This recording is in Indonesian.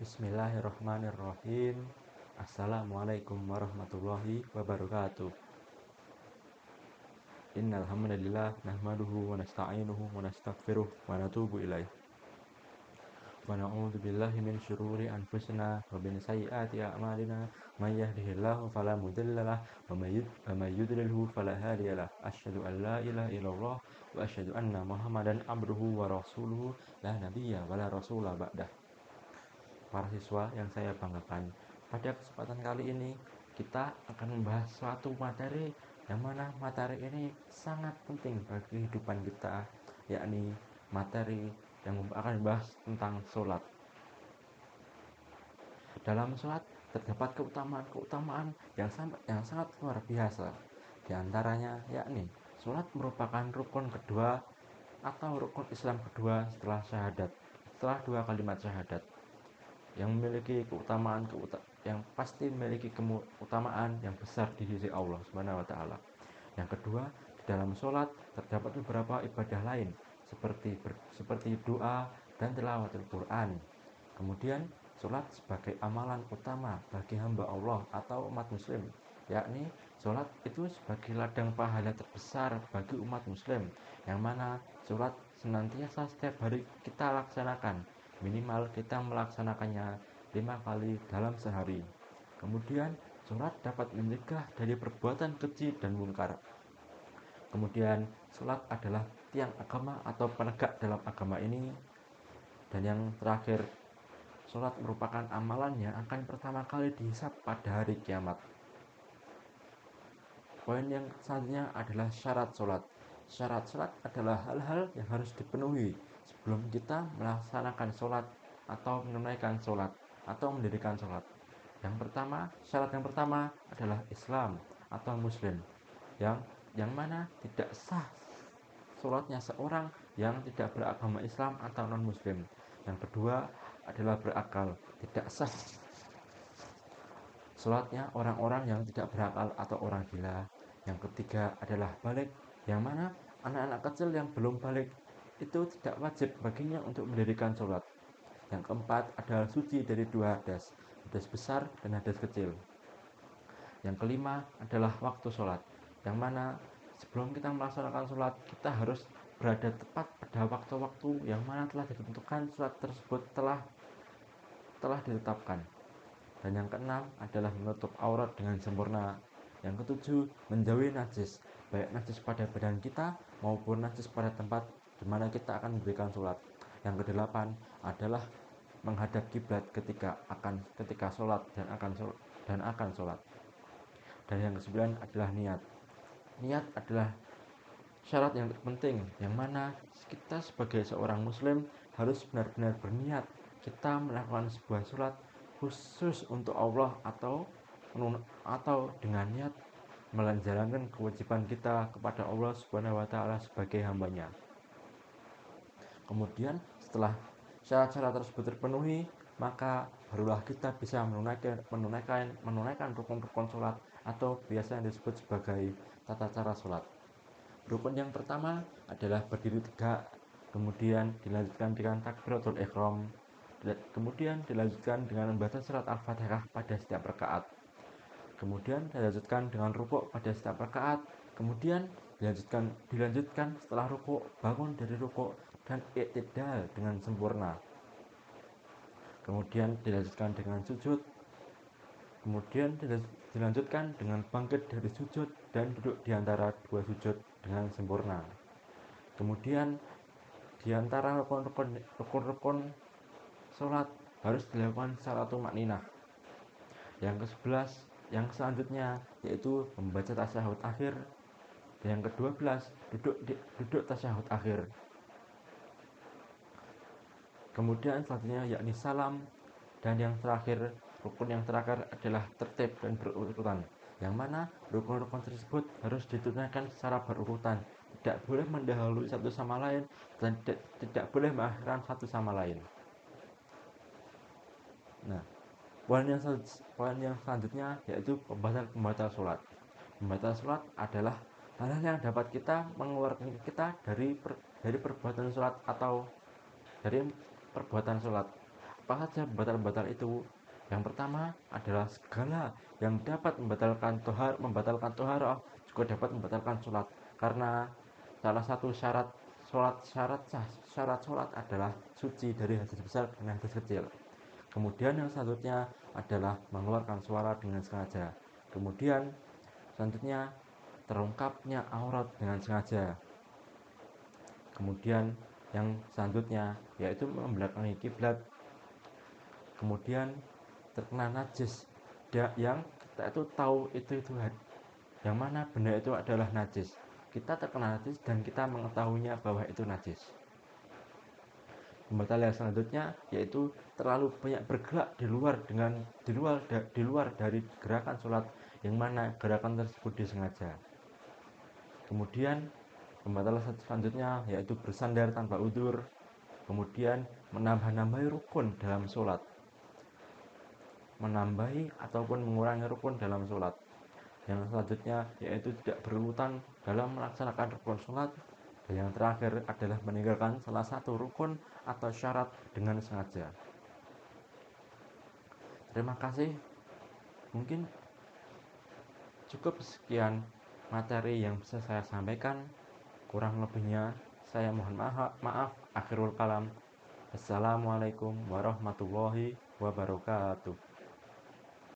Bismillahirrahmanirrahim. Assalamualaikum warahmatullahi wabarakatuh. Innal hamdalillah nahmaduhu wa nasta'inuhu wa nastaghfiruh wa natubu ilaih. Wa na'udzu billahi min syururi anfusina wa min sayyiati a'malina. May yahdihillahu fala mudhillalah wa may yudlilhu fala hadiyalah. Asyhadu an la ilaha illallah wa asyhadu anna Muhammadan abduhu wa rasuluhu la nabiyya wa la rasula ba'dah. Para siswa yang saya banggakan, pada kesempatan kali ini kita akan membahas suatu materi yang mana materi ini sangat penting bagi kehidupan kita, yakni materi yang akan membahas tentang sholat. Dalam sholat terdapat keutamaan yang sangat luar biasa. Di antaranya yakni sholat merupakan rukun kedua atau rukun Islam kedua setelah dua kalimat syahadat, yang memiliki yang pasti memiliki keutamaan yang besar di sisi Allah Subhanahu wa taala. Yang kedua, di dalam sholat terdapat beberapa ibadah lain seperti doa dan tilawatul Quran. Kemudian, sholat sebagai amalan utama bagi hamba Allah atau umat muslim, yakni sholat itu sebagai ladang pahala terbesar bagi umat muslim, yang mana sholat senantiasa setiap hari kita laksanakan. Minimal kita melaksanakannya 5 kali dalam sehari. Kemudian, sholat dapat mencegah dari perbuatan keji dan munkar. Kemudian, sholat adalah tiang agama atau penegak dalam agama ini. Dan yang terakhir, sholat merupakan amalan yang akan pertama kali dihisab pada hari kiamat. Poin yang selanjutnya adalah syarat sholat. Syarat sholat adalah hal-hal yang harus dipenuhi sebelum kita melaksanakan sholat atau menunaikan sholat atau mendirikan sholat. Syarat yang pertama adalah Islam atau Muslim, yang mana tidak sah sholatnya seorang yang tidak beragama Islam atau non-Muslim. Yang kedua adalah berakal, tidak sah sholatnya orang-orang yang tidak berakal atau orang gila. Yang ketiga adalah balik, yang mana anak-anak kecil yang belum balik itu tidak wajib baginya untuk mendirikan sholat. Yang keempat adalah suci dari dua hadas besar dan hadas kecil. Yang kelima adalah waktu sholat, yang mana sebelum kita melaksanakan sholat kita harus berada tepat pada waktu-waktu yang mana telah ditentukan sholat tersebut telah ditetapkan. Dan yang keenam adalah menutup aurat dengan sempurna. Yang ketujuh, menjauhi najis, baik najis pada badan kita maupun najis pada tempat di mana kita akan memberikan sholat. Yang kedelapan adalah menghadap kiblat ketika sholat dan akan sholat. Dan yang kesembilan adalah niat. Niat adalah syarat yang penting, yang mana kita sebagai seorang muslim harus benar-benar berniat kita melakukan sebuah sholat khusus untuk Allah atau dengan niat menjalankan kewajiban kita kepada Allah Subhanahu wa taala sebagai hambanya. Kemudian setelah syarat-syarat tersebut terpenuhi, maka barulah kita bisa menunaikan rukun-rukun sholat atau biasa yang disebut sebagai tata cara sholat. Rukun yang pertama adalah berdiri tegak, kemudian dilanjutkan dengan takbiratul ihram, kemudian dilanjutkan dengan membaca surat Al-Fatihah pada setiap rakaat, kemudian dilanjutkan dengan rukuk pada setiap rakaat, kemudian dilanjutkan setelah rukuk bangun dari rukuk dan i'tidal dengan sempurna, kemudian dilanjutkan dengan sujud, kemudian dilanjutkan dengan bangkit dari sujud dan duduk di antara dua sujud dengan sempurna. Kemudian di antara rukun sholat harus dilakukan secara tumakninah. Yang selanjutnya yaitu membaca tasyahud akhir. Yang ke-12 duduk tasyahud akhir. Kemudian selanjutnya yakni salam. Dan yang terakhir, rukun yang terakhir adalah tertib dan berurutan, yang mana rukun-rukun tersebut harus ditunaikan secara berurutan, tidak boleh mendahului satu sama lain dan tidak boleh mengakhirkan satu sama lain. Nah, poin yang selanjutnya yaitu pembatal sholat. Pembatal sholat adalah hal-hal yang dapat kita mengeluarkan dari perbuatan sholat atau dari perbuatan sholat. Apa saja pembatal-pembatal itu? Yang pertama adalah segala yang dapat membatalkan toharoh juga dapat membatalkan sholat, karena salah satu syarat sholat adalah suci dari hadas besar dan hadas kecil. Kemudian yang selanjutnya adalah mengeluarkan suara dengan sengaja. Kemudian selanjutnya terungkapnya aurat dengan sengaja. Kemudian yang selanjutnya yaitu membelakangi kiblat. Kemudian terkena najis yang kita itu tahu itu yang mana benda itu adalah najis. Kita terkena najis dan kita mengetahuinya bahwa itu najis. Pembatal yang selanjutnya yaitu terlalu banyak bergerak di luar dari gerakan sholat, yang mana gerakan tersebut disengaja. Kemudian pembatal selanjutnya yaitu bersandar tanpa udzur. Kemudian menambah-nambahi rukun dalam sholat, menambahi ataupun mengurangi rukun dalam sholat. Yang selanjutnya yaitu tidak berurutan dalam melaksanakan rukun sholat. Dan yang terakhir adalah meninggalkan salah satu rukun atau syarat dengan sengaja. Terima kasih. Mungkin cukup sekian materi yang bisa saya sampaikan. Kurang lebihnya saya mohon maaf. Akhirul kalam. Assalamualaikum warahmatullahi wabarakatuh.